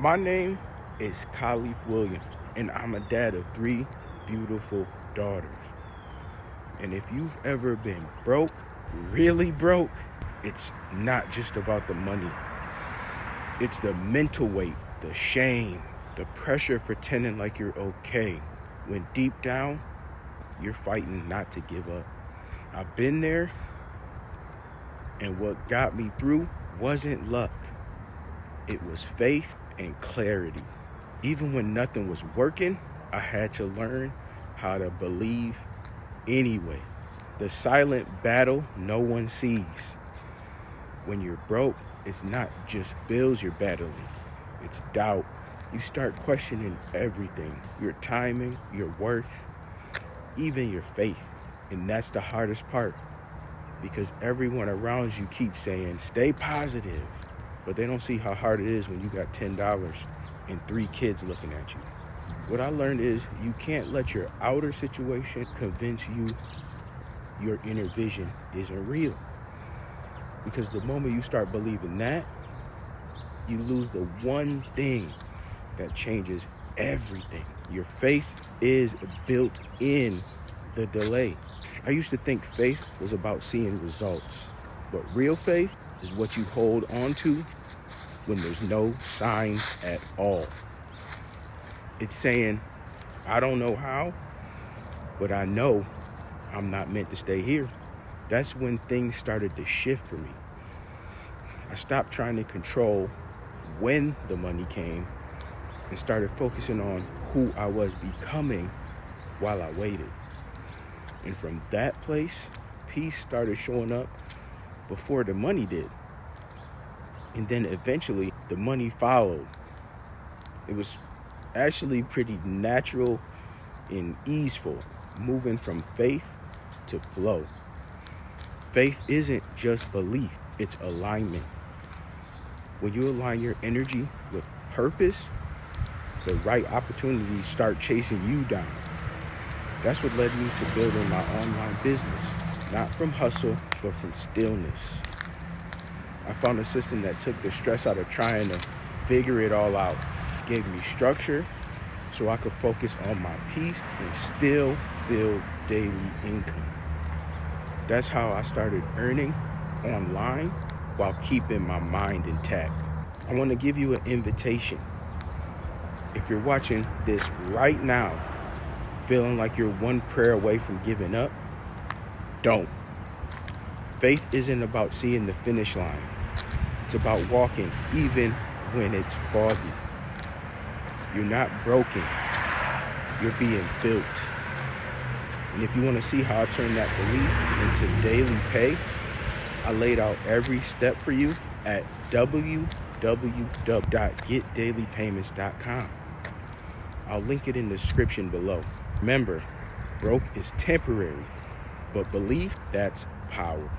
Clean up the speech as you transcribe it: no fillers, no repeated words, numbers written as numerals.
My name is Kaleef Williams, and I'm a dad of 3 beautiful daughters. And if you've ever been broke, really broke, it's not just about the money. It's the mental weight, the shame, the pressure of pretending like you're okay, when deep down, you're fighting not to give up. I've been there, and what got me through wasn't luck. It was faith and clarity. Even when nothing was working, I had to learn how to believe anyway. The silent battle no one sees. When you're broke, it's not just bills you're battling. It's doubt. You start questioning everything. Your timing, your worth, even your faith. And that's the hardest part, because everyone around you keeps saying, stay positive. But they don't see how hard it is when you got $10 and 3 kids looking at you. What I learned is you can't let your outer situation convince you your inner vision isn't real. Because the moment you start believing that, you lose the one thing that changes everything. Your faith is built in the delay. I used to think faith was about seeing results, but real faith is what you hold on to when there's no signs at all. It's saying, I don't know how, but I know I'm not meant to stay here. That's when things started to shift for me. I stopped trying to control when the money came and started focusing on who I was becoming while I waited. And from that place, peace started showing up before the money did. And then eventually the money followed. It was actually pretty natural and easeful, moving from faith to flow. Faith isn't just belief, it's alignment. When you align your energy with purpose, the right opportunities start chasing you down. That's what led me to building my online business, not from hustle, but from stillness. I found a system that took the stress out of trying to figure it all out, gave me structure so I could focus on my peace and still build daily income. That's how I started earning online while keeping my mind intact. I want to give you an invitation. If you're watching this right now, feeling like you're one prayer away from giving up, don't. Faith isn't about seeing the finish line. It's about walking even when it's foggy. You're not broken. You're being built. And if you want to see how I turn that belief into daily pay, I laid out every step for you at www.getdailypayments.com. I'll link it in the description below. Remember, broke is temporary, but belief, that's power.